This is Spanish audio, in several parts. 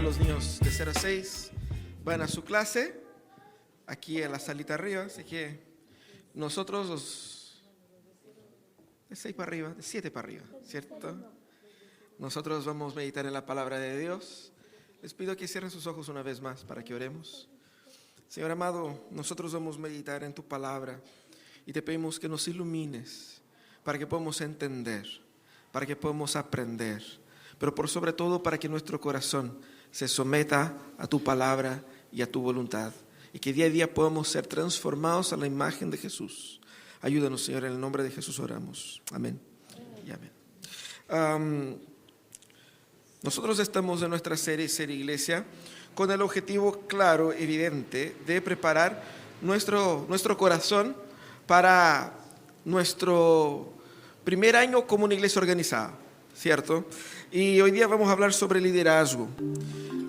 los niños de 0 a 6 van a su clase, aquí en la salita arriba, así que nosotros los de 6 para arriba, de 7 para arriba, ¿cierto? Nosotros vamos a meditar en la palabra de Dios. Les pido que cierren sus ojos una vez más para que oremos. Señor amado, nosotros vamos a meditar en tu palabra y te pedimos que nos ilumines para que podamos entender, para que podamos aprender, pero por sobre todo para que nuestro corazón se someta a tu palabra y a tu voluntad y que día a día podamos ser transformados a la imagen de Jesús. Ayúdanos, Señor, en el nombre de Jesús oramos. Amén y amén. Nosotros estamos en nuestra serie Iglesia con el objetivo claro, evidente, de preparar nuestro corazón para nuestro primer año como una iglesia organizada, ¿cierto? Y hoy día vamos a hablar sobre liderazgo.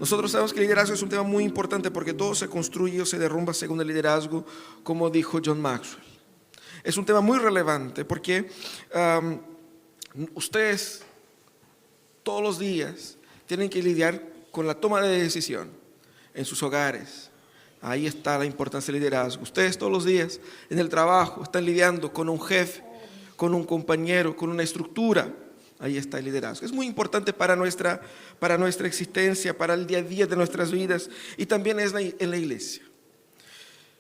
Nosotros sabemos que el liderazgo es un tema muy importante porque todo se construye o se derrumba según el liderazgo, como dijo John Maxwell. Es un tema muy relevante porque ustedes todos los días tienen que lidiar con la toma de decisión en sus hogares. Ahí está la importancia del liderazgo. Ustedes todos los días en el trabajo están lidiando con un jefe, con un compañero, con una estructura. Ahí está el liderazgo. Es muy importante para nuestra existencia, para el día a día de nuestras vidas y también es en la iglesia.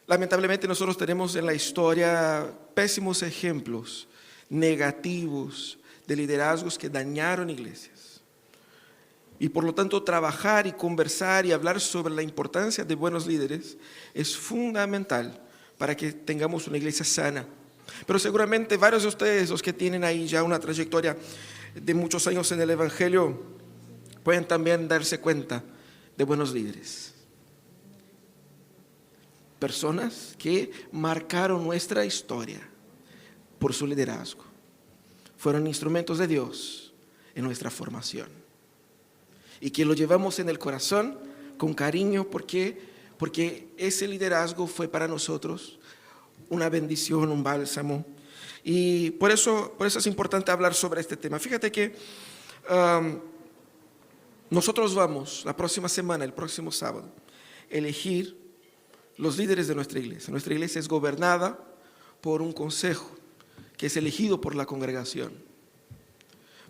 Lamentablemente nosotros tenemos en la historia pésimos ejemplos negativos de liderazgos que dañaron iglesias. Y por lo tanto trabajar y conversar y hablar sobre la importancia de buenos líderes es fundamental para que tengamos una iglesia sana. Pero seguramente varios de ustedes, los que tienen ahí ya una trayectoria de muchos años en el Evangelio, pueden también darse cuenta de buenos líderes. Personas que marcaron nuestra historia por su liderazgo. Fueron instrumentos de Dios en nuestra formación. Y que lo llevamos en el corazón con cariño porque ese liderazgo fue para nosotros una bendición, un bálsamo. Y por eso es importante hablar sobre este tema. Fíjate que nosotros vamos la próxima semana, el próximo sábado, elegir los líderes de nuestra iglesia. Nuestra iglesia es gobernada por un consejo que es elegido por la congregación.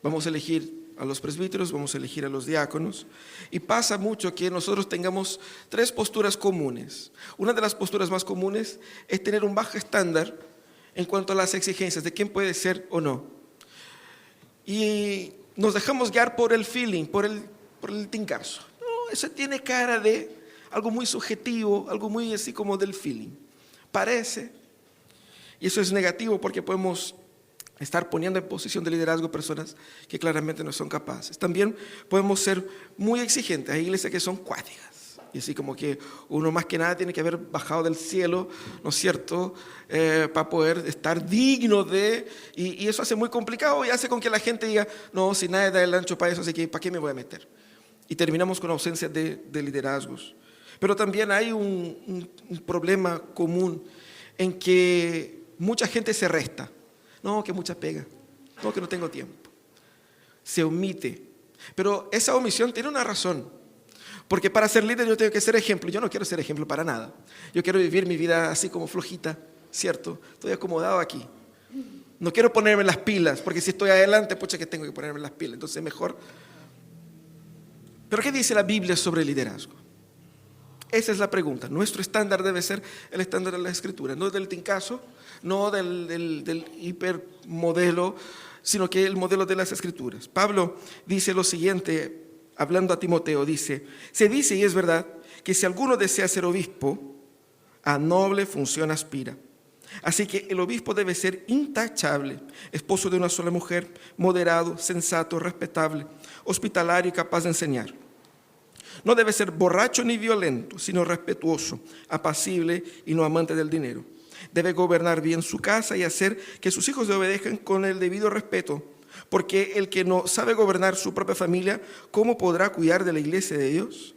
Vamos a elegir a los presbíteros, vamos a elegir a los diáconos y pasa mucho que nosotros tengamos 3 posturas comunes. Una de las posturas más comunes es tener un bajo estándar en cuanto a las exigencias de quién puede ser o no. Y nos dejamos guiar por el feeling, por el tincazo. No, eso tiene cara de algo muy subjetivo, algo muy así como del feeling. Parece. Y eso es negativo porque podemos estar poniendo en posición de liderazgo personas que claramente no son capaces. También podemos ser muy exigentes. Hay iglesias que son cuáticas. Y así como que uno más que nada tiene que haber bajado del cielo, ¿no es cierto?, para poder estar digno de... Y eso hace muy complicado y hace con que la gente diga, no, si nadie da el ancho para eso, así que ¿para qué me voy a meter? Y terminamos con ausencia de liderazgos. Pero también hay un problema común en que mucha gente se resta. No, que mucha pega. No, que no tengo tiempo. Se omite. Pero esa omisión tiene una razón. Porque para ser líder yo tengo que ser ejemplo. Yo no quiero ser ejemplo para nada. Yo quiero vivir mi vida así como flojita, ¿cierto? Estoy acomodado aquí. No quiero ponerme las pilas, porque si estoy adelante, pucha que tengo que ponerme las pilas. Entonces mejor. ¿Pero qué dice la Biblia sobre el liderazgo? Esa es la pregunta. Nuestro estándar debe ser el estándar de la Escritura, no del tincazo, no del hipermodelo, sino que el modelo de las Escrituras. Pablo dice lo siguiente, hablando a Timoteo, dice, se dice y es verdad que si alguno desea ser obispo, a noble función aspira. Así que el obispo debe ser intachable, esposo de una sola mujer, moderado, sensato, respetable, hospitalario y capaz de enseñar. No debe ser borracho ni violento, sino respetuoso, apacible y no amante del dinero. Debe gobernar bien su casa y hacer que sus hijos le obedezcan con el debido respeto, porque el que no sabe gobernar su propia familia, ¿cómo podrá cuidar de la iglesia de Dios?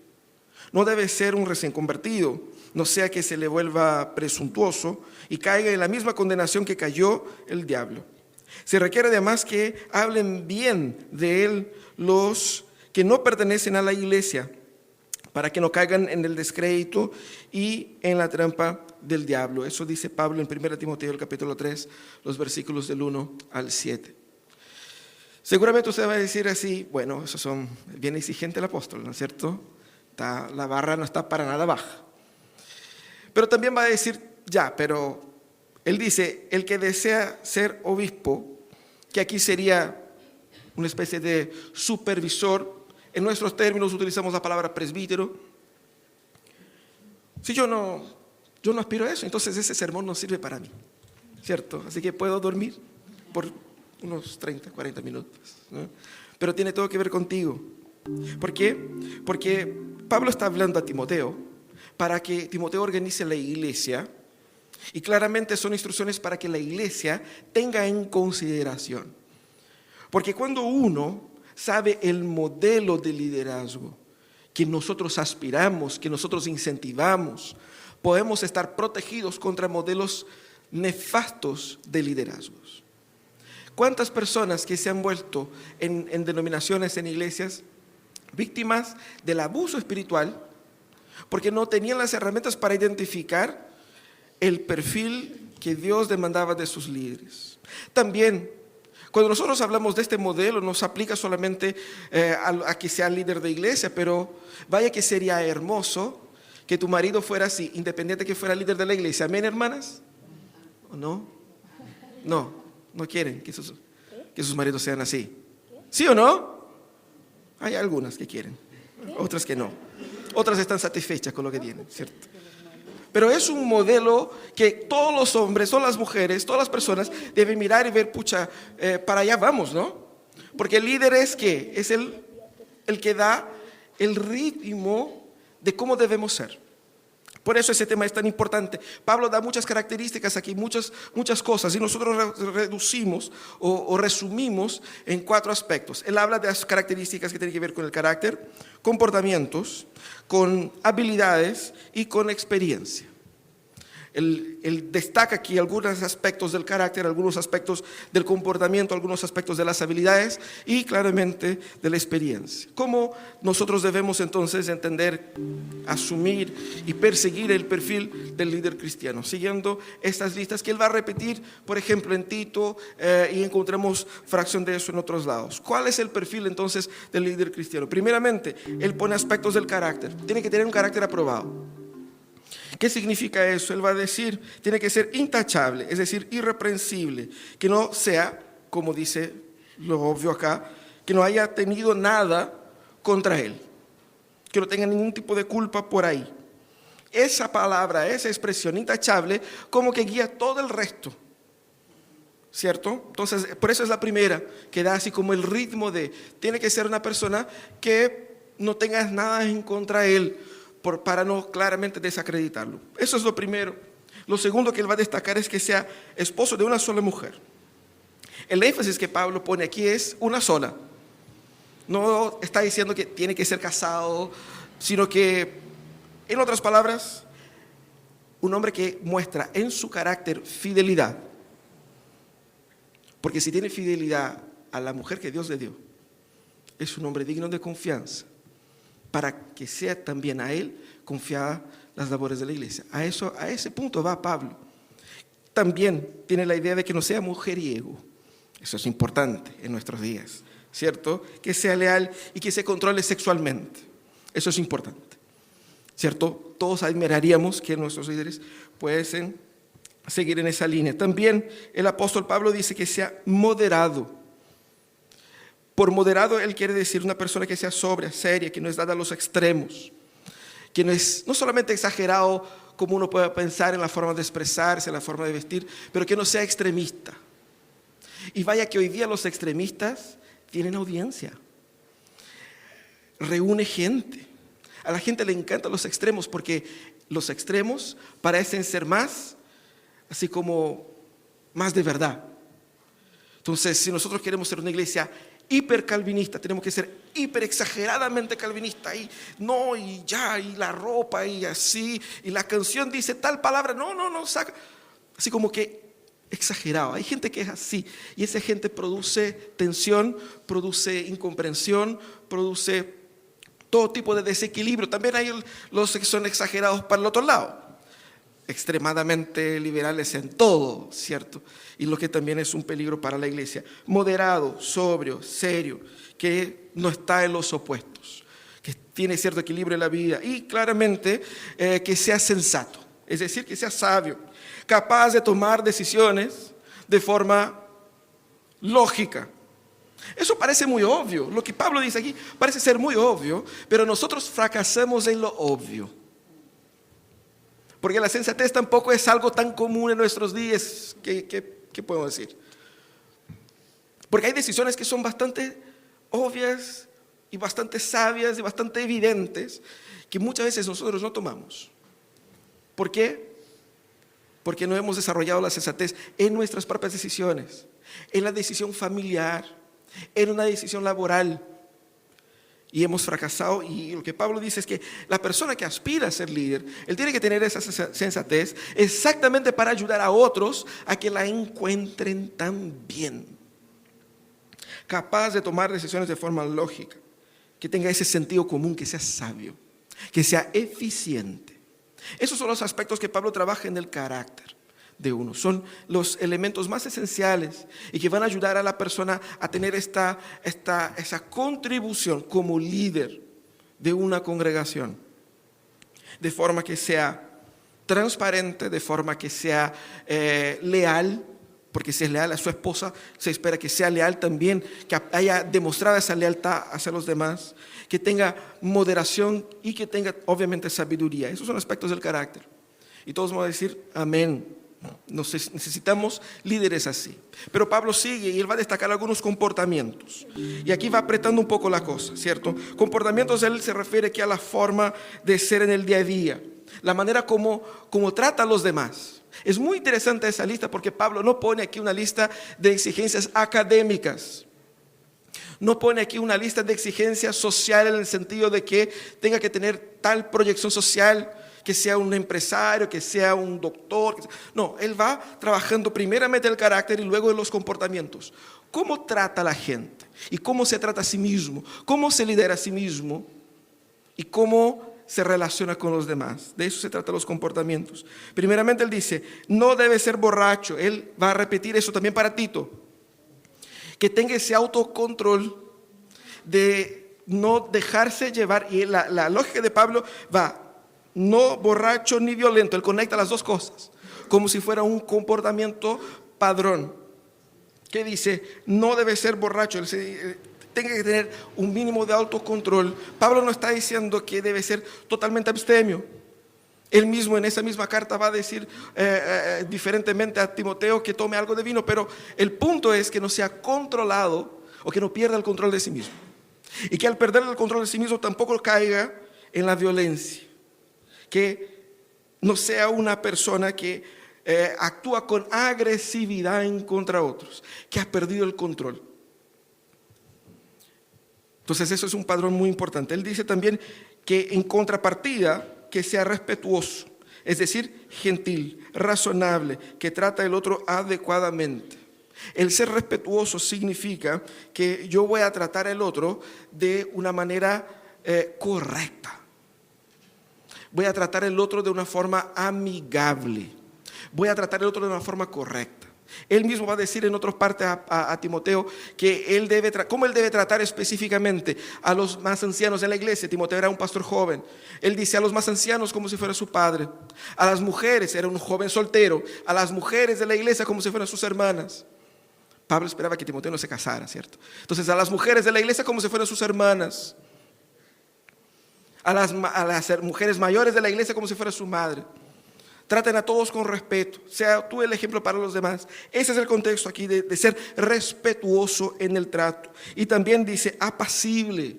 No debe ser un recién convertido, no sea que se le vuelva presuntuoso y caiga en la misma condenación que cayó el diablo. Se requiere además que hablen bien de él los que no pertenecen a la iglesia, para que no caigan en el descrédito y en la trampa del diablo. Eso dice Pablo en 1 Timoteo, el capítulo 3, los versículos del 1 al 7. Seguramente usted va a decir así, bueno, eso son bien exigente el apóstol, ¿no es cierto? La barra no está para nada baja. Pero también va a decir, ya, pero él dice, el que desea ser obispo, que aquí sería una especie de supervisor. En nuestros términos utilizamos la palabra presbítero. Si yo no aspiro a eso, entonces ese sermón no sirve para mí, ¿cierto? Así que puedo dormir por unos 30, 40 minutos, ¿no? Pero tiene todo que ver contigo. ¿Por qué? Porque Pablo está hablando a Timoteo para que Timoteo organice la iglesia, y claramente son instrucciones para que la iglesia tenga en consideración. Porque cuando uno sabe el modelo de liderazgo que nosotros aspiramos, que nosotros incentivamos, podemos estar protegidos contra modelos nefastos de liderazgos. ¿Cuántas personas que se han vuelto en denominaciones, en iglesias, víctimas del abuso espiritual porque no tenían las herramientas para identificar el perfil que Dios demandaba de sus líderes? También, cuando nosotros hablamos de este modelo, nos aplica solamente a que sea líder de iglesia, pero vaya que sería hermoso que tu marido fuera así, independiente que fuera líder de la iglesia. ¿Amén, hermanas? ¿O no? No quieren que sus maridos sean así. ¿Sí o no? Hay algunas que quieren, otras que no. Otras están satisfechas con lo que tienen, ¿cierto? Pero es un modelo que todos los hombres, todas las mujeres, todas las personas deben mirar y ver, pucha, para allá vamos, ¿no? Porque el líder es ¿qué? Es el que da el ritmo de cómo debemos ser. Por eso ese tema es tan importante. Pablo da muchas características aquí, muchas cosas, y nosotros reducimos o resumimos en 4 aspectos. Él habla de las características que tienen que ver con el carácter, comportamientos, con habilidades y con experiencia. Él destaca aquí algunos aspectos del carácter, algunos aspectos del comportamiento, algunos aspectos de las habilidades y claramente de la experiencia. ¿Cómo nosotros debemos entonces entender, asumir y perseguir el perfil del líder cristiano? Siguiendo estas listas que él va a repetir, por ejemplo, en Tito, y encontramos fracción de eso en otros lados. ¿Cuál es el perfil entonces del líder cristiano? Primeramente, él pone aspectos del carácter. Tiene que tener un carácter aprobado. ¿Qué significa eso? Él va a decir, tiene que ser intachable, es decir, irreprensible, que no sea, como dice lo obvio acá, que no haya tenido nada contra él, que no tenga ningún tipo de culpa por ahí. Esa palabra, esa expresión intachable, como que guía todo el resto, ¿cierto? Entonces, por eso es la primera, que da así como el ritmo de, tiene que ser una persona que no tenga nada en contra de él, para no claramente desacreditarlo. Eso es lo primero. Lo segundo que él va a destacar es que sea esposo de una sola mujer. El énfasis que Pablo pone aquí es una sola. No está diciendo que tiene que ser casado, sino que, en otras palabras, un hombre que muestra en su carácter fidelidad. Porque si tiene fidelidad a la mujer que Dios le dio, es un hombre digno de confianza, para que sea también a él confiada las labores de la iglesia. A ese punto va Pablo. También tiene la idea de que no sea mujeriego. Eso es importante en nuestros días, ¿cierto? Que sea leal y que se controle sexualmente. Eso es importante, ¿cierto? Todos admiraríamos que nuestros líderes pudiesen seguir en esa línea. También el apóstol Pablo dice que sea moderado. Por moderado, él quiere decir una persona que sea sobria, seria, que no es dada a los extremos, que no solamente exagerado como uno puede pensar en la forma de expresarse, en la forma de vestir, pero que no sea extremista. Y vaya que hoy día los extremistas tienen audiencia, reúne gente. A la gente le encantan los extremos porque los extremos parecen ser más, así como más de verdad. Entonces, si nosotros queremos ser una iglesia hiper calvinista, tenemos que ser hiper exageradamente calvinista y la ropa y así, y la canción dice tal palabra, no, saca, así como que exagerado. Hay gente que es así y esa gente produce tensión, produce incomprensión, produce todo tipo de desequilibrio. También hay los que son exagerados para el otro lado, extremadamente liberales en todo, ¿cierto? Y lo que también es un peligro para la iglesia. Moderado, sobrio, serio, que no está en los opuestos, que tiene cierto equilibrio en la vida y claramente que sea sensato, es decir, que sea sabio, capaz de tomar decisiones de forma lógica. Eso parece muy obvio, lo que Pablo dice aquí parece ser muy obvio, pero nosotros fracasamos en lo obvio. Porque la sensatez tampoco es algo tan común en nuestros días, ¿qué podemos decir? Porque hay decisiones que son bastante obvias y bastante sabias y bastante evidentes que muchas veces nosotros no tomamos. ¿Por qué? Porque no hemos desarrollado la sensatez en nuestras propias decisiones, en la decisión familiar, en una decisión laboral. Y hemos fracasado, y lo que Pablo dice es que la persona que aspira a ser líder, él tiene que tener esa sensatez exactamente para ayudar a otros a que la encuentren también. Capaz de tomar decisiones de forma lógica, que tenga ese sentido común, que sea sabio, que sea eficiente. Esos son los aspectos que Pablo trabaja en el carácter de uno. Son los elementos más esenciales y que van a ayudar a la persona a tener esa contribución como líder de una congregación, de forma que sea transparente, de forma que sea leal, porque si es leal a su esposa, se espera que sea leal también, que haya demostrado esa lealtad hacia los demás, que tenga moderación y que tenga obviamente sabiduría. Esos son aspectos del carácter. Y todos vamos a decir amén. Necesitamos líderes así. Pero Pablo sigue y él va a destacar algunos comportamientos. Y aquí va apretando un poco la cosa, ¿cierto? Comportamientos, él se refiere aquí a la forma de ser en el día a día, la manera como trata a los demás. Es muy interesante esa lista porque Pablo no pone aquí una lista de exigencias académicas. No pone aquí una lista de exigencias sociales en el sentido de que tenga que tener tal proyección social, que sea un empresario, que sea un doctor. No, él va trabajando primeramente el carácter y luego los comportamientos. ¿Cómo trata a la gente? ¿Y cómo se trata a sí mismo? ¿Cómo se lidera a sí mismo? ¿Y cómo se relaciona con los demás? De eso se trata los comportamientos. Primeramente él dice, no debe ser borracho. Él va a repetir eso también para Tito. Que tenga ese autocontrol de no dejarse llevar. Y la lógica de Pablo va, no borracho ni violento. Él conecta las dos cosas, como si fuera un comportamiento padrón. Que dice, no debe ser borracho. Él tenga que tener un mínimo de autocontrol. Pablo no está diciendo que debe ser totalmente abstemio. Él mismo en esa misma carta va a decir diferentemente a Timoteo que tome algo de vino, pero el punto es que no sea controlado o que no pierda el control de sí mismo. Y que al perder el control de sí mismo tampoco caiga en la violencia. Que no sea una persona que actúa con agresividad en contra de otros, que ha perdido el control. Entonces eso es un padrón muy importante. Él dice también que en contrapartida, que sea respetuoso, es decir, gentil, razonable, que trata al otro adecuadamente. El ser respetuoso significa que yo voy a tratar al otro de una manera correcta. Voy a tratar al otro de una forma amigable. Voy a tratar al otro de una forma correcta. Él mismo va a decir en otras partes a Timoteo que cómo él debe tratar específicamente a los más ancianos de la iglesia. Timoteo era un pastor joven. Él dice a los más ancianos como si fuera su padre. A las mujeres, era un joven soltero. A las mujeres de la iglesia como si fueran sus hermanas. Pablo esperaba que Timoteo no se casara, ¿cierto? Entonces a las mujeres de la iglesia como si fueran sus hermanas. A las mujeres mayores de la iglesia como si fuera su madre. Traten a todos con respeto. Sea tú el ejemplo para los demás. Ese es el contexto aquí de ser respetuoso en el trato. Y también dice apacible.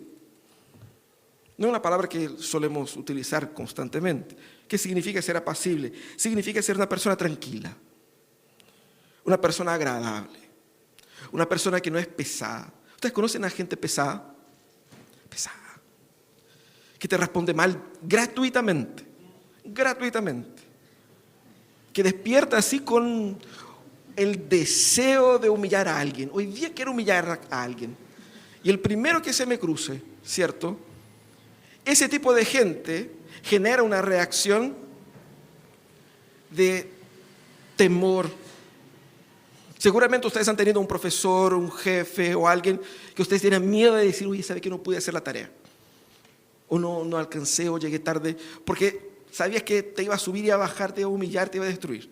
No es una palabra que solemos utilizar constantemente. ¿Qué significa ser apacible? Significa ser una persona tranquila. Una persona agradable. Una persona que no es pesada. ¿Ustedes conocen a gente pesada? Pesada. Que te responde mal gratuitamente. Gratuitamente. Que despierta así con el deseo de humillar a alguien. Hoy día quiero humillar a alguien. Y el primero que se me cruce, ¿cierto? ese tipo de gente genera una reacción de temor. Seguramente ustedes han tenido un profesor, un jefe o alguien que ustedes tienen miedo de decir, oye, ¿sabe que no pude hacer la tarea? O no alcancé o llegué tarde, porque sabías que te iba a subir y a bajar, te iba a humillar, te iba a destruir.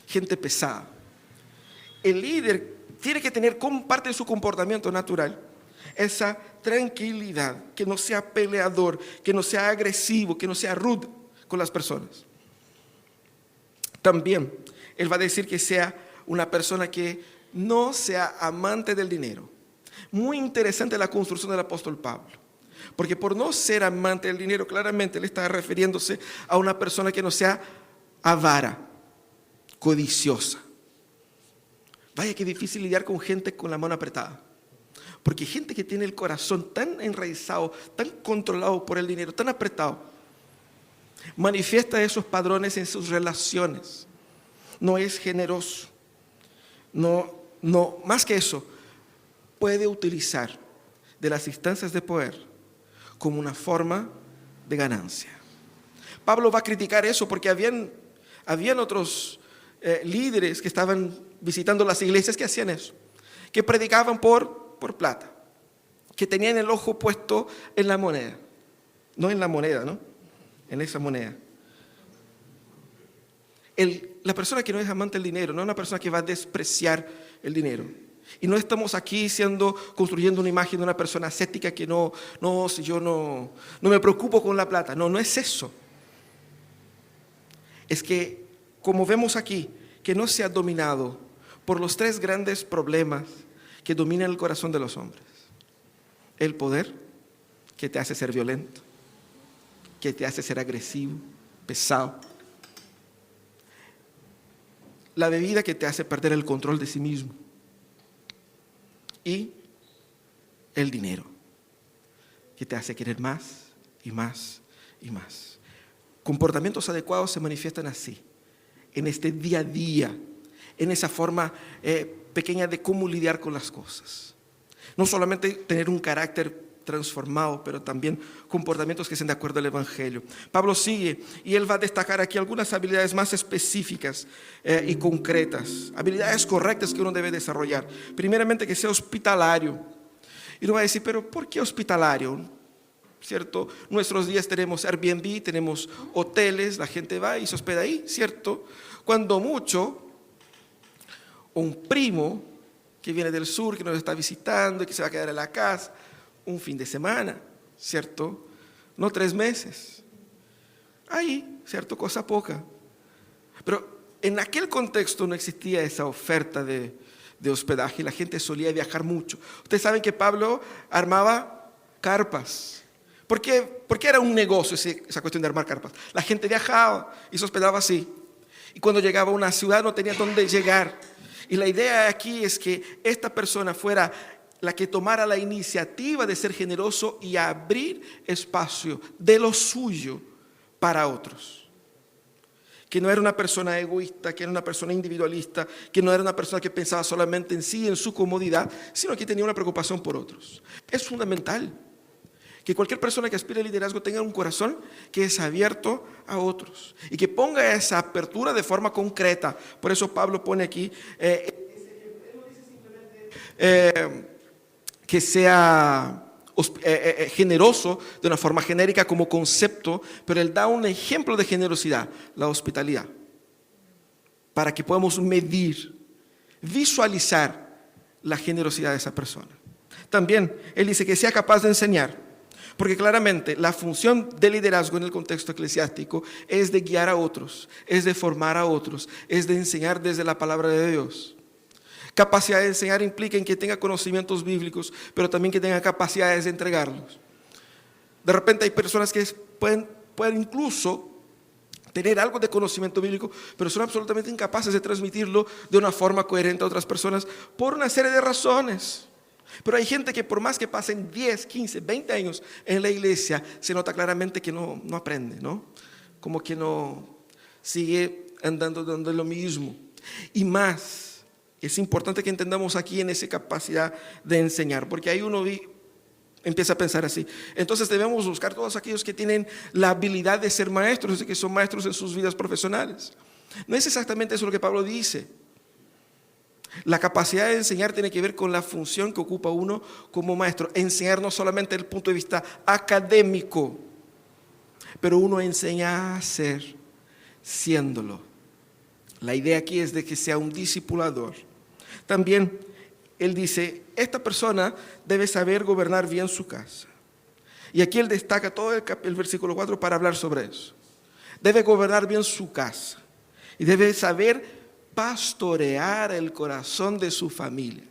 Gente pesada. El líder tiene que tener como parte de su comportamiento natural esa tranquilidad, que no sea peleador, que no sea agresivo, que no sea rude con las personas. También él va a decir que sea una persona que no sea amante del dinero. Muy interesante la construcción del apóstol Pablo, porque por no ser amante del dinero, claramente él está refiriéndose a una persona que no sea avara, codiciosa. Vaya que difícil lidiar con gente con la mano apretada, porque gente que tiene el corazón tan enraizado, tan controlado por el dinero, tan apretado, manifiesta esos padrones en sus relaciones. No es generoso. No, más que eso, puede utilizar de las instancias de poder como una forma de ganancia. Pablo va a criticar eso porque habían otros líderes que estaban visitando las iglesias que hacían eso, que predicaban por plata, que tenían el ojo puesto en la moneda, no en la moneda, ¿no? En esa moneda. La persona que no es amante del dinero, no es una persona que va a despreciar el dinero. Y no estamos aquí construyendo una imagen de una persona ascética que si yo no me preocupo con la plata. No es eso. Es que, como vemos aquí, que no sea dominado por los tres grandes problemas que dominan el corazón de los hombres. El poder, que te hace ser violento, que te hace ser agresivo, pesado. La bebida, que te hace perder el control de sí mismo. Y el dinero, que te hace querer más y más y más. Comportamientos adecuados se manifiestan así, en este día a día, en esa forma pequeña de cómo lidiar con las cosas. No solamente tener un carácter transformado, pero también comportamientos que sean de acuerdo al Evangelio. Pablo sigue y él va a destacar aquí algunas habilidades más específicas y concretas, habilidades correctas que uno debe desarrollar. Primeramente, que sea hospitalario. Y uno va a decir, pero ¿por qué hospitalario? ¿Cierto? Nuestros días tenemos Airbnb, tenemos hoteles, la gente va y se hospeda ahí, ¿cierto? Cuando mucho, un primo que viene del sur, que nos está visitando y que se va a quedar en la casa, un fin de semana, ¿cierto? No 3 meses. Ahí, ¿cierto? Cosa poca. Pero en aquel contexto no existía esa oferta de hospedaje y la gente solía viajar mucho. Ustedes saben que Pablo armaba carpas. ¿Por qué era un negocio esa cuestión de armar carpas? La gente viajaba y se hospedaba así. Y cuando llegaba a una ciudad no tenía dónde llegar. Y la idea aquí es que esta persona fuera la que tomara la iniciativa de ser generoso y abrir espacio de lo suyo para otros. Que no era una persona egoísta, que era una persona individualista, que no era una persona que pensaba solamente en sí, en su comodidad, sino que tenía una preocupación por otros. Es fundamental que cualquier persona que aspire al liderazgo tenga un corazón que es abierto a otros y que ponga esa apertura de forma concreta. Por eso Pablo pone aquí que sea generoso de una forma genérica como concepto, pero él da un ejemplo de generosidad, la hospitalidad, para que podamos medir, visualizar la generosidad de esa persona. También él dice que sea capaz de enseñar, porque claramente la función del liderazgo en el contexto eclesiástico es de guiar a otros, es de formar a otros, es de enseñar desde la palabra de Dios. Capacidad de enseñar implica en que tenga conocimientos bíblicos, pero también que tenga capacidades de entregarlos. De repente hay personas que pueden incluso tener algo de conocimiento bíblico, pero son absolutamente incapaces de transmitirlo de una forma coherente a otras personas por una serie de razones. Pero hay gente que por más que pasen 10, 15, 20 años en la iglesia, se nota claramente que no aprende, ¿no? Como que no sigue andando dando lo mismo. Y más, es importante que entendamos aquí en esa capacidad de enseñar, porque ahí uno Empieza a pensar así. Entonces debemos buscar todos aquellos que tienen la habilidad de ser maestros y que son maestros en sus vidas profesionales. No es exactamente eso lo que Pablo dice. La capacidad de enseñar tiene que ver con la función que ocupa uno como maestro. Enseñar no solamente desde el punto de vista académico, pero uno enseña a ser siéndolo. La idea aquí es de que sea un discipulador. También él dice, esta persona debe saber gobernar bien su casa. Y aquí él destaca todo el versículo 4 para hablar sobre eso. Debe gobernar bien su casa. Y debe saber pastorear el corazón de su familia.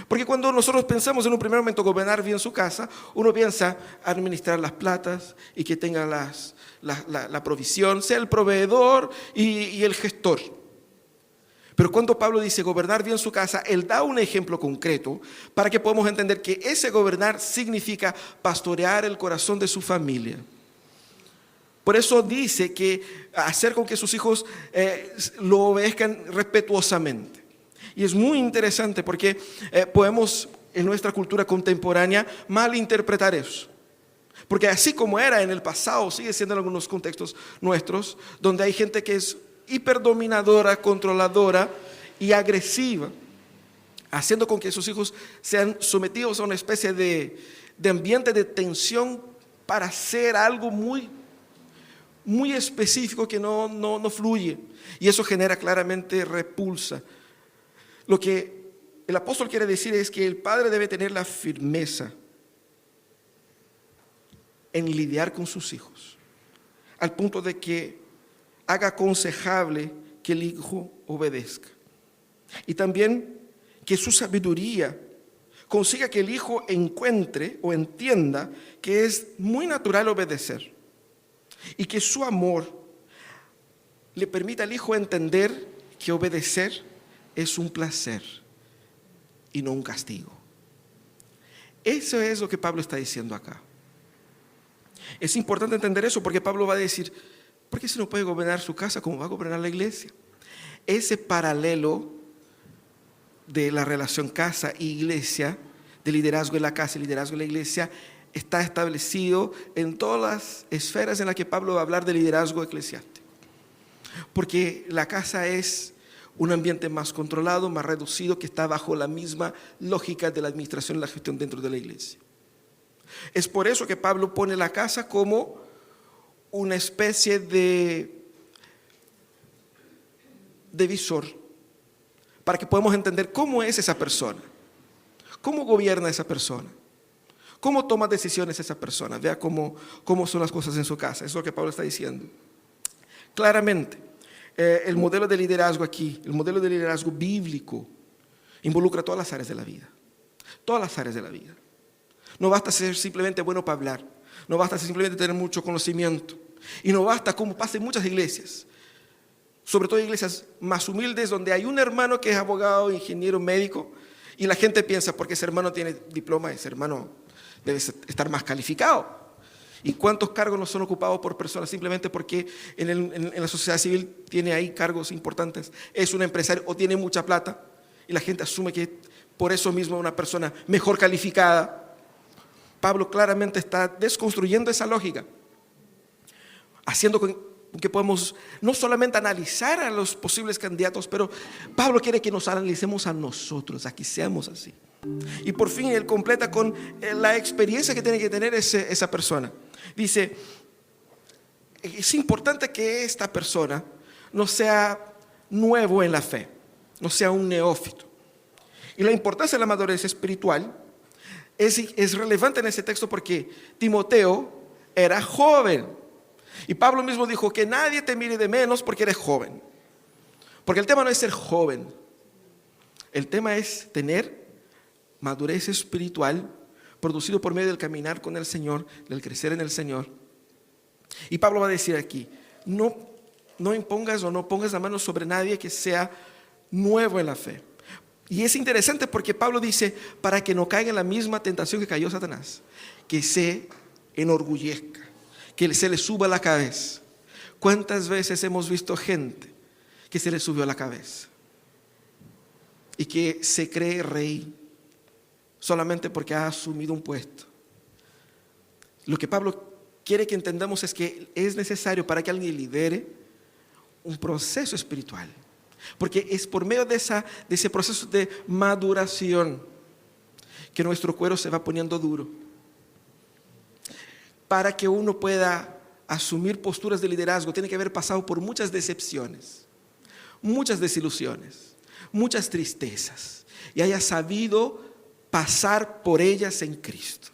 Porque cuando nosotros pensamos en un primer momento gobernar bien su casa, uno piensa administrar las platas y que tenga la provisión, sea el proveedor y el gestor. Pero cuando Pablo dice gobernar bien su casa, él da un ejemplo concreto para que podamos entender que ese gobernar significa pastorear el corazón de su familia. Por eso dice que hacer con que sus hijos lo obedezcan respetuosamente. Y es muy interesante porque podemos en nuestra cultura contemporánea malinterpretar eso. Porque así como era en el pasado, sigue siendo en algunos contextos nuestros, donde hay gente que es hiperdominadora, controladora y agresiva, haciendo con que sus hijos sean sometidos a una especie de ambiente de tensión para hacer algo muy específico que no fluye. Y eso genera claramente repulsa. Lo que el apóstol quiere decir es que el padre debe tener la firmeza en lidiar con sus hijos, al punto de que haga aconsejable que el hijo obedezca. Y también que su sabiduría consiga que el hijo encuentre o entienda que es muy natural obedecer. Y que su amor le permita al hijo entender que obedecer es un placer y no un castigo. Eso es lo que Pablo está diciendo acá. Es importante entender eso porque Pablo va a decir, ¿por qué se no puede gobernar su casa como va a gobernar la iglesia? Ese paralelo de la relación casa e iglesia, de liderazgo en la casa y liderazgo en la iglesia, está establecido en todas las esferas en las que Pablo va a hablar de liderazgo eclesiástico. Porque la casa es un ambiente más controlado, más reducido, que está bajo la misma lógica de la administración y la gestión dentro de la iglesia. Es por eso que Pablo pone la casa como una especie de visor, para que podamos entender cómo es esa persona, cómo gobierna esa persona, cómo toma decisiones esa persona. Vea cómo son las cosas en su casa. Eso es lo que Pablo está diciendo. Claramente, el modelo de liderazgo aquí, el modelo de liderazgo bíblico, involucra todas las áreas de la vida. Todas las áreas de la vida. No basta ser simplemente bueno para hablar. No basta simplemente tener mucho conocimiento. Y no basta, como pasa en muchas iglesias, sobre todo iglesias más humildes, donde hay un hermano que es abogado, ingeniero, médico, y la gente piensa, porque ese hermano tiene diploma, ese hermano debe estar más calificado. ¿Y cuántos cargos no son ocupados por personas simplemente porque en la sociedad civil tiene ahí cargos importantes? Es un empresario o tiene mucha plata y la gente asume que por eso mismo es una persona mejor calificada. Pablo claramente está desconstruyendo esa lógica, haciendo con que podemos no solamente analizar a los posibles candidatos, pero Pablo quiere que nos analicemos a nosotros, a que seamos así. Y por fin él completa con la experiencia que tiene que tener esa persona. Dice, es importante que esta persona no sea nuevo en la fe, no sea un neófito. Y la importancia de la madurez espiritual es relevante en ese texto porque Timoteo era joven. Y Pablo mismo dijo que nadie te mire de menos porque eres joven. Porque el tema no es ser joven. El tema es tener madurez espiritual producido por medio del caminar con el Señor, del crecer en el Señor. Y Pablo va a decir aquí, no impongas o no pongas la mano sobre nadie que sea nuevo en la fe. Y es interesante porque Pablo dice, para que no caiga en la misma tentación que cayó Satanás, que se enorgullezca, que se le suba la cabeza. ¿Cuántas veces hemos visto gente que se le subió la cabeza y que se cree rey solamente porque ha asumido un puesto? Lo que Pablo quiere que entendamos es que es necesario para que alguien lidere un proceso espiritual. Porque es por medio de ese proceso de maduración que nuestro cuero se va poniendo duro. Para que uno pueda asumir posturas de liderazgo, tiene que haber pasado por muchas decepciones, muchas desilusiones, muchas tristezas, y haya sabido pasar por ellas en Cristo.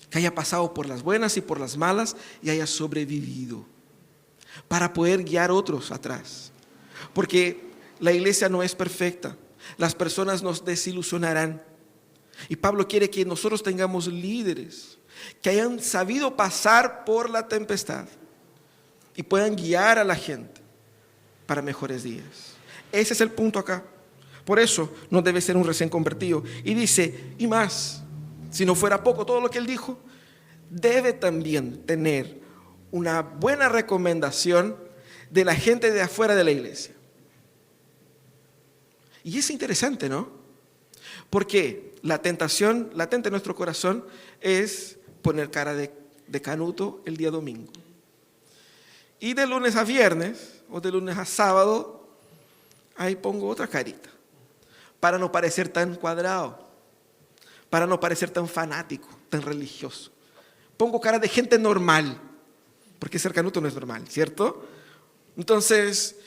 Que haya pasado por las buenas y por las malas y haya sobrevivido para poder guiar otros atrás. Porque la iglesia no es perfecta, las personas nos desilusionarán. Y Pablo quiere que nosotros tengamos líderes que hayan sabido pasar por la tempestad y puedan guiar a la gente para mejores días. Ese es el punto acá. Por eso no debe ser un recién convertido. Y dice, y más, si no fuera poco todo lo que él dijo, debe también tener una buena recomendación de la gente de afuera de la iglesia. Y es interesante, ¿no? Porque la tentación latente en nuestro corazón es poner cara de canuto el día domingo. Y de lunes a viernes o de lunes a sábado, ahí pongo otra carita, para no parecer tan cuadrado, para no parecer tan fanático, tan religioso. Pongo cara de gente normal, porque ser canuto no es normal, ¿cierto? Entonces,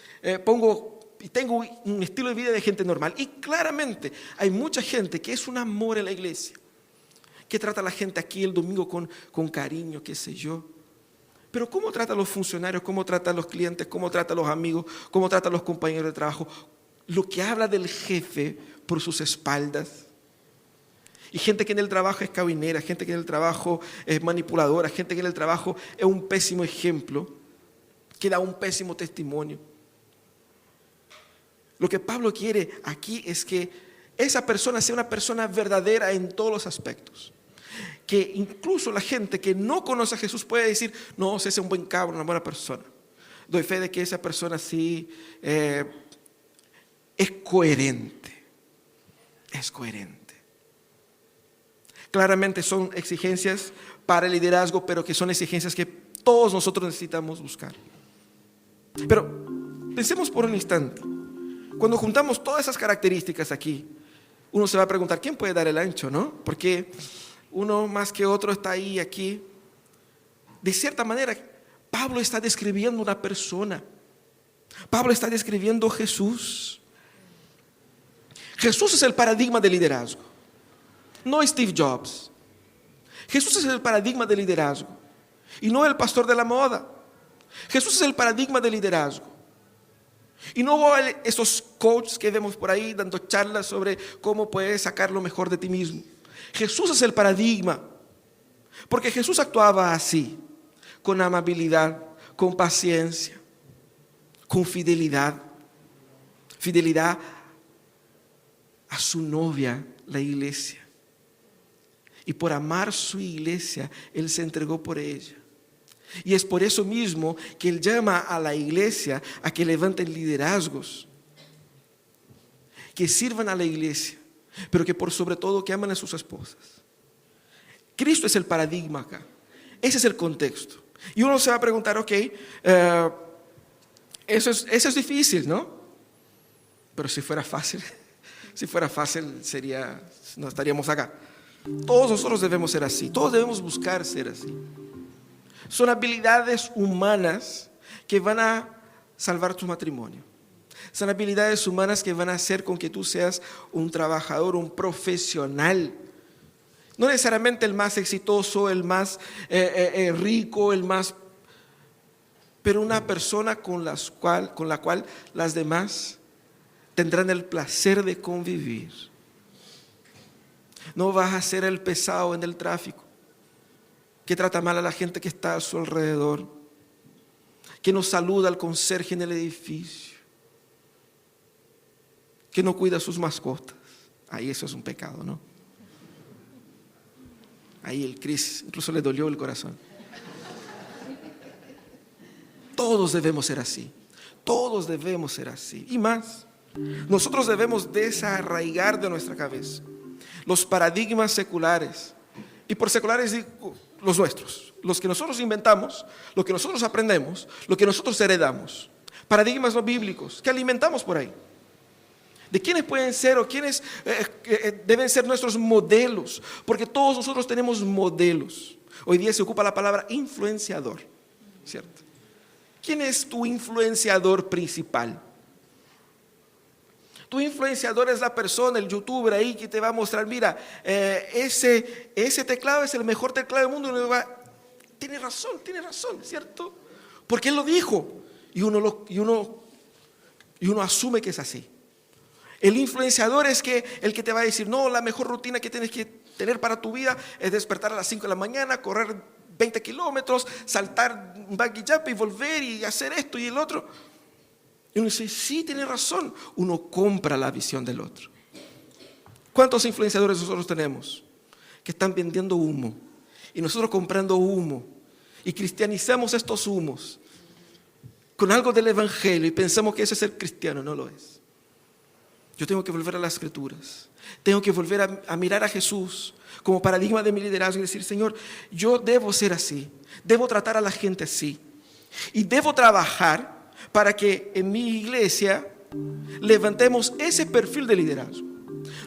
tengo un estilo de vida de gente normal. Y claramente hay mucha gente que es un amor en la iglesia, que trata a la gente aquí el domingo con cariño, qué sé yo. Pero ¿cómo trata a los funcionarios? ¿Cómo trata a los clientes? ¿Cómo trata a los amigos? ¿Cómo trata a los compañeros de trabajo? Lo que habla del jefe por sus espaldas. Y gente que en el trabajo es cabinera, gente que en el trabajo es manipuladora, gente que en el trabajo es un pésimo ejemplo, que da un pésimo testimonio. Lo que Pablo quiere aquí es que esa persona sea una persona verdadera en todos los aspectos. Que incluso la gente que no conoce a Jesús puede decir, no, ese es un buen cabro, una buena persona. Doy fe de que esa persona sí es coherente. Es coherente. Claramente son exigencias para el liderazgo, pero que son exigencias que todos nosotros necesitamos buscar. Pero pensemos por un instante. Cuando juntamos todas esas características aquí, uno se va a preguntar, ¿quién puede dar el ancho, no? Porque uno más que otro está ahí y aquí. De cierta manera, Pablo está describiendo una persona. Pablo está describiendo a Jesús. Jesús es el paradigma de liderazgo. No Steve Jobs. Jesús es el paradigma de liderazgo y no el pastor de la moda. Jesús es el paradigma de liderazgo y no esos coaches que vemos por ahí dando charlas sobre cómo puedes sacar lo mejor de ti mismo. Jesús es el paradigma, porque Jesús actuaba así, con amabilidad, con paciencia, con fidelidad a su novia, la iglesia. Y por amar su iglesia, Él se entregó por ella. Y es por eso mismo que Él llama a la iglesia a que levanten liderazgos, que sirvan a la iglesia, pero que por sobre todo que amen a sus esposas. Cristo es el paradigma acá. Ese es el contexto. Y uno se va a preguntar, ok, eso es difícil, ¿no? Pero si fuera fácil no estaríamos acá. Todos nosotros debemos ser así, todos debemos buscar ser así. Son habilidades humanas que van a salvar tu matrimonio. Son habilidades humanas que van a hacer con que tú seas un trabajador, un profesional. No necesariamente el más exitoso, el más rico, pero una persona con la cual las demás tendrán el placer de convivir. No vas a ser el pesado en el tráfico, que trata mal a la gente que está a su alrededor, que no saluda al conserje en el edificio, que no cuida a sus mascotas. Ahí eso es un pecado, ¿no? Ahí el Cris incluso le dolió el corazón. Todos debemos ser así. Todos debemos ser así. Y más, nosotros debemos desarraigar de nuestra cabeza los paradigmas seculares Y por seculares digo los nuestros, los que nosotros inventamos, lo que nosotros aprendemos, lo que nosotros heredamos. Paradigmas no bíblicos que alimentamos por ahí. De quiénes pueden ser o quiénes deben ser nuestros modelos, porque todos nosotros tenemos modelos. Hoy día se ocupa la palabra influenciador, ¿cierto? ¿Quién es tu influenciador principal? Tu influenciador es la persona, el youtuber ahí que te va a mostrar, mira, ese teclado es el mejor teclado del mundo. Y uno va, tiene razón, ¿cierto? Porque él lo dijo y uno asume que es así. El influenciador es el que te va a decir, no, la mejor rutina que tienes que tener para tu vida es despertar a las 5 de la mañana, correr 20 kilómetros, saltar un bungee jump y volver y hacer esto y el otro. Y uno dice, sí, tiene razón. Uno compra la visión del otro. ¿Cuántos influenciadores nosotros tenemos que están vendiendo humo? Y nosotros comprando humo. Y cristianizamos estos humos con algo del evangelio y pensamos que eso es ser cristiano. No lo es. Yo tengo que volver a las escrituras. Tengo que volver a mirar a Jesús como paradigma de mi liderazgo y decir, Señor, yo debo ser así. Debo tratar a la gente así. Y debo trabajar para que en mi iglesia levantemos ese perfil de liderazgo.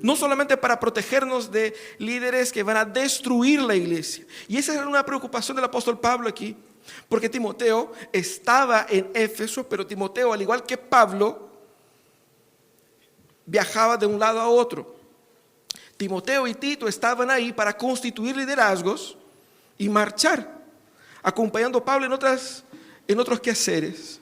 No solamente para protegernos de líderes que van a destruir la iglesia. Y esa era una preocupación del apóstol Pablo aquí. Porque Timoteo estaba en Éfeso, pero Timoteo, al igual que Pablo, viajaba de un lado a otro. Timoteo y Tito estaban ahí para constituir liderazgos y marchar, acompañando a Pablo en otros quehaceres.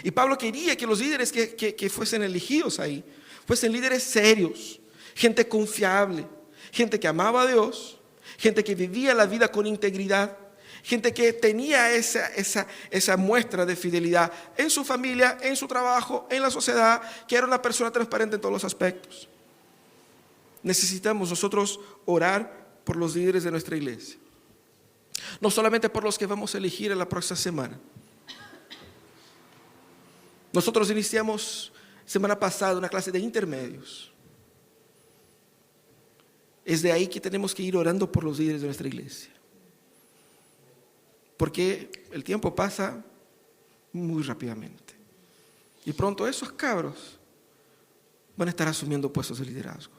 Y Pablo quería que los líderes que fuesen elegidos ahí fuesen líderes serios, gente confiable, gente que amaba a Dios, gente que vivía la vida con integridad, gente que tenía esa muestra de fidelidad en su familia, en su trabajo, en la sociedad, que era una persona transparente en todos los aspectos. Necesitamos nosotros orar por los líderes de nuestra iglesia. No solamente por los que vamos a elegir en la próxima semana. Nosotros iniciamos semana pasada una clase de intermedios. Es de ahí que tenemos que ir orando por los líderes de nuestra iglesia. Porque el tiempo pasa muy rápidamente. Y pronto esos cabros van a estar asumiendo puestos de liderazgo.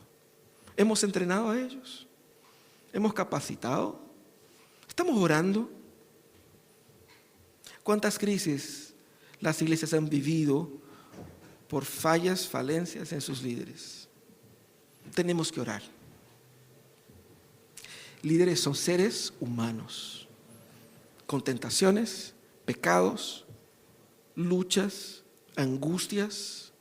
Hemos entrenado a ellos. Hemos capacitado. Estamos orando. ¿Cuántas crisis las iglesias han vivido por fallas, falencias en sus líderes? Tenemos que orar. Líderes son seres humanos, con tentaciones, pecados, luchas, angustias.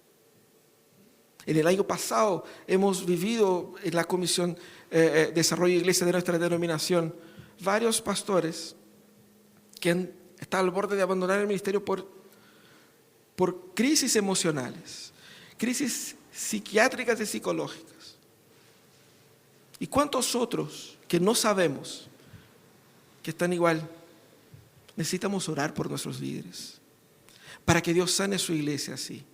En el año pasado hemos vivido en la Comisión Desarrollo de Iglesia de nuestra denominación varios pastores que han estado al borde de abandonar el ministerio por crisis emocionales, crisis psiquiátricas y psicológicas. ¿Y cuántos otros que no sabemos que están igual? Necesitamos orar por nuestros líderes, para que Dios sane su iglesia así,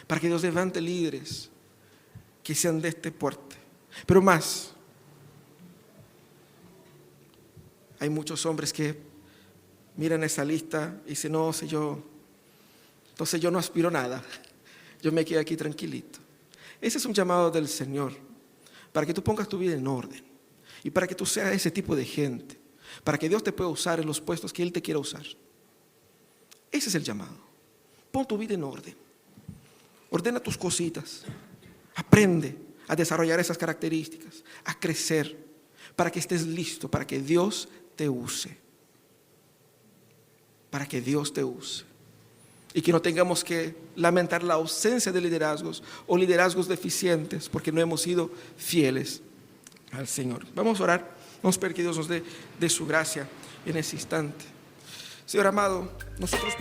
para que Dios levante líderes que sean de este porte. Pero más, hay muchos hombres que miran esa lista y dicen, no, entonces yo no aspiro a nada, yo me quedo aquí tranquilito. Ese es un llamado del Señor, para que tú pongas tu vida en orden y para que tú seas ese tipo de gente, para que Dios te pueda usar en los puestos que Él te quiera usar. Ese es el llamado. Pon tu vida en orden. Ordena tus cositas. Aprende a desarrollar esas características, a crecer, para que estés listo, para que Dios te use. Para que Dios te use. Y que no tengamos que lamentar la ausencia de liderazgos o liderazgos deficientes porque no hemos sido fieles al Señor. Vamos a orar. Vamos a pedir que Dios nos dé de su gracia en ese instante. Señor amado, nosotros...